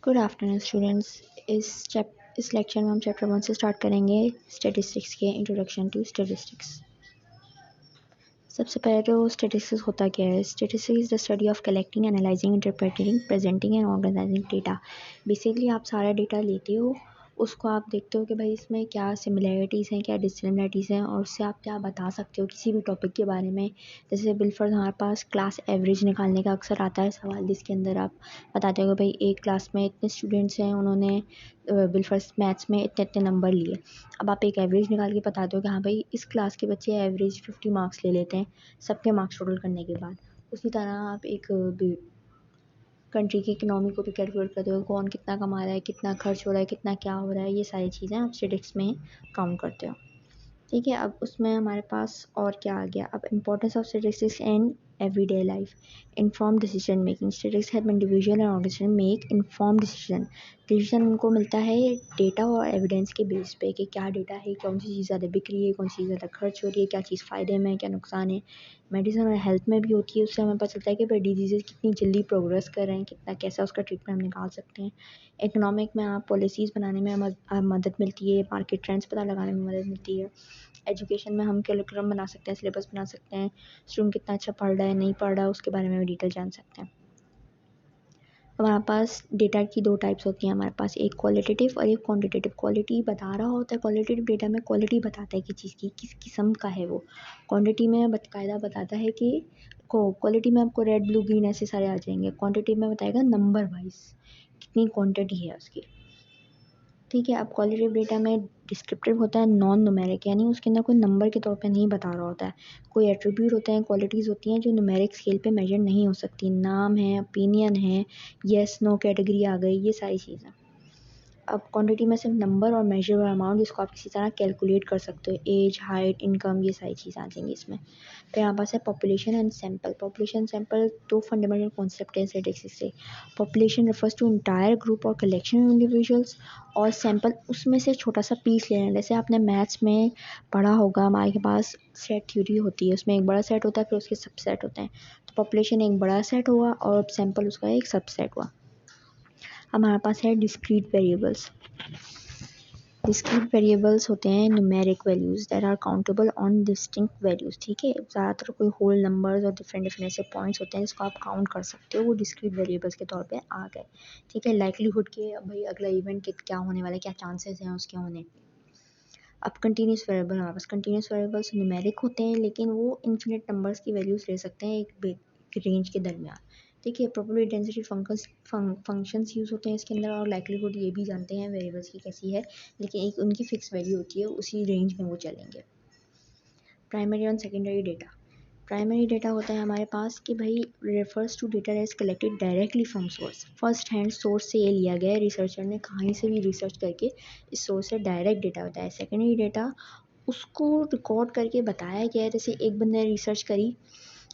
Good afternoon students. इस lecture में हम चैप्टर 1 से स्टार्ट करेंगे स्टैटिस्टिक्स के इंट्रोडक्शन टू स्टैटिस्टिक्स। सबसे पहले तो स्टैटिस्टिक्स होता क्या है। Statistics is the study of collecting, analysing, interpreting, presenting and organising data. Basically आप सारा डेटा लेते हो, उसको आप देखते हो कि भाई इसमें क्या सिमिलैरिटीज़ हैं, क्या डिससिमिलैरिटीज़ हैं, और उससे आप क्या बता सकते हो किसी भी टॉपिक के बारे में। जैसे बिलफर्ज हमारे पास क्लास एवरेज निकालने का अक्सर आता है सवाल, जिसके अंदर आप बताते हो कि भाई एक क्लास में इतने स्टूडेंट्स हैं, उन्होंने बिलफर्ज मैथ्स में इतने इतने नंबर लिए। अब आप एक एवरेज निकाल के बताते हो कि हाँ भाई इस क्लास के बच्चे एवरेज 50 मार्क्स ले लेते हैं सबके मार्क्स टोटल करने के बाद। उसी तरह आप एक कंट्री की इकोनॉमी को भी कैलकुलेट करते हो, कौन कितना कमा रहा है, कितना खर्च हो रहा है, कितना क्या हो रहा है, ये सारी चीज़ें आप स्टैटिस्टिक्स में काउंट करते हो। ठीक है, अब उसमें हमारे पास और क्या आ गया। अब importance of statistics in everyday life. Inform decision making. Statistics help individual and organisation make inform decision उनको मिलता है डेटा और एविडेंस के बेस पे कि क्या डेटा है, कौन सी चीज़ ज़्यादा बिक रही है, कौन सी चीज़ ज़्यादा खर्च हो रही है, क्या चीज़ फ़ायदे में है, क्या नुकसान है। मेडिसिन और हेल्थ में भी होती है, उससे हमें पता चलता है कि भाई डिजीज़ कितनी जल्दी प्रोग्रेस कर रहे हैं, कितना कैसा उसका ट्रीटमेंट हम निकाल सकते हैं। इकोनॉमिक में आप पॉलिसीज़ बनाने में मदद मिलती है, मार्केट ट्रेंड्स पता लगाने में मदद मिलती है। एजुकेशन में हम करिकुलम बना सकते हैं, सिलेबस बना सकते हैं, स्टूडेंट कितना अच्छा पढ़ रहा है, नहीं पढ़ रहा है, उसके बारे में भी डिटेल जान सकते हैं। हमारे पास डेटा की दो टाइप्स होती हैं हमारे पास, एक क्वालिटेटिव और एक क्वांटिटेटिव। क्वालिटी बता रहा होता है, क्वालिटेटिव डेटा में क्वालिटी बताता है कि चीज़ की किस किस्म का है वो। क्वांटिटी में बाकायदा बताता है कि क्वालिटी में आपको रेड ब्लू ग्रीन ऐसे सारे आ जाएंगे, क्वांटिटी में बताएगा नंबर वाइज कितनी क्वांटिटी है उसकी। ठीक है, अब क्वालिटेटिव डेटा में डिस्क्रिप्टिव होता है, नॉन न्यूमेरिक, यानी उसके अंदर कोई नंबर के तौर पे नहीं बता रहा होता है। कोई एट्रीब्यूट होते हैं, क्वालिटीज़ होती हैं जो न्यूमेरिक स्केल पे मेजर नहीं हो सकती। नाम है, ओपिनियन है, येस नो कैटेगरी आ गई, ये सारी चीज़ें। अब क्वांटिटी में सिर्फ नंबर और मेजरेबल अमाउंट, जिसको आप किसी तरह कैलकुलेट कर सकते हो, एज, हाइट, इनकम, ये सारी चीज़ें आ जाएंगी इसमें। फिर हमारे पास है population and sample. Population sample दो फंडामेंटल कॉन्सेप्ट हैं स्टैटिस्टिक्स से। Population refers to entire group और कलेक्शन ऑफ इंडिविजुअल्स, और सैंपल उसमें से छोटा सा पीस लेना है। जैसे आपने मैथ्स में पढ़ा होगा, हमारे पास सेट थ्योरी होती है, उसमें एक बड़ा सेट होता है, फिर उसके सबसेट होते हैं। तो पॉपुलेशन एक बड़ा सेट हुआ और सैंपल उसका एक सबसेट हुआ। हमारे पास है डिस्क्रीट वेरिएबल्स। डिस्क्रीट वेरिएबल्स होते हैं numeric values that are countable on distinct values. ठीक है, ज़्यादातर कोई होल नंबर्स और डिफरेंट डिफरेंट ऐसे पॉइंट्स होते हैं जिसको आप काउंट कर सकते हो, वो डिस्क्रीट वेरिएबल्स के तौर पे आ गए। ठीक है, लाइक्लीहुड के भाई अगला इवेंट क्या होने वाला है, क्या चांसेस हैं उसके होने। अब कंटिन्यूस वेरिएबल, हमारे पास कंटिन्यूस वेरिएबल्स न्यूमेरिक होते हैं, लेकिन वो इन्फिनिट नंबर्स की वैल्यूज़ ले सकते हैं एक रेंज के दरमियान। ठीक है, प्रोबेबिलिटी डेंसिटी फंक्शंस यूज़ होते हैं इसके अंदर, और लाइक्लीहुड ये भी जानते हैं वेरिएबल्स की कैसी है, लेकिन एक उनकी फिक्स वैल्यू होती है, उसी रेंज में वो चलेंगे। प्राइमरी और सेकेंडरी डेटा। प्राइमरी डेटा होता है हमारे पास कि भाई refers to data that is collected directly from source. First hand source से ये लिया गया है, रिसर्चर ने कहीं से भी रिसर्च करके इस सोर्स से डायरेक्ट डेटा होता है। सेकेंडरी डेटा उसको रिकॉर्ड करके बताया गया है, जैसे एक बंदे ने रिसर्च करी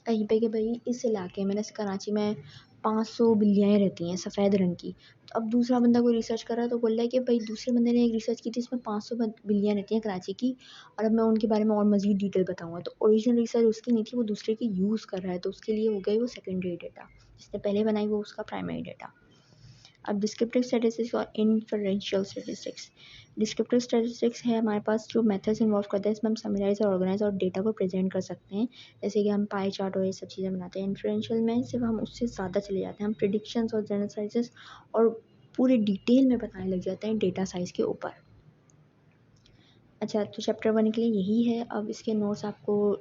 कहीं पे कि भाई इस इलाके में, जैसे कराची में 500 बिल्लियाँ रहती हैं सफ़ेद रंग की। तो अब दूसरा बंदा कोई रिसर्च कर रहा है तो बोल रहा है कि भाई दूसरे बंदे ने एक रिसर्च की थी, इसमें 500 बिल्लियाँ रहती हैं कराची की, और अब मैं उनके बारे में और मज़ीद डिटेल बताऊँगा। तो ओरिजिनल रिसर्च उसकी नहीं थी, वो दूसरे की यूज़ कर रहा है, तो उसके लिए हो गई वो सेकेंडरी डेटा। जिसने पहले बनाई वो उसका प्राइमरी डेटा। अब डिस्क्रिप्टिव स्टैटिस्टिक्स और इन्फरेंशियल स्टैटिस्टिक्स। डिस्क्रिप्टिव स्टैटिस्टिक्स है हमारे पास जो मेथड्स इन्वॉल्व करते हैं, इसमें हम समराइज और ऑर्गेनाइज और डेटा को प्रेजेंट कर सकते हैं, जैसे कि हम पाई चार्ट और ये सब चीज़ें बनाते हैं। इन्फरेंशियल में सिर्फ हम उससे ज़्यादा चले जाते हैं, हम प्रिडिक्शंस और जनरलाइजेस और पूरे डिटेल में बताने लग जाते हैं डेटा साइज़ के ऊपर। अच्छा, तो चैप्टर 1 के लिए यही है। अब इसके नोट्स आपको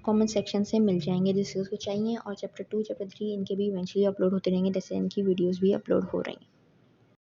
कमेंट सेक्शन से मिल जाएंगे जिससे उसको चाहिए, और चैप्टर 2, चैप्टर 3 इनके भी इवेंचुअली अपलोड होते रहेंगे, जैसे इनकी वीडियोज़ भी अपलोड हो रही हैं।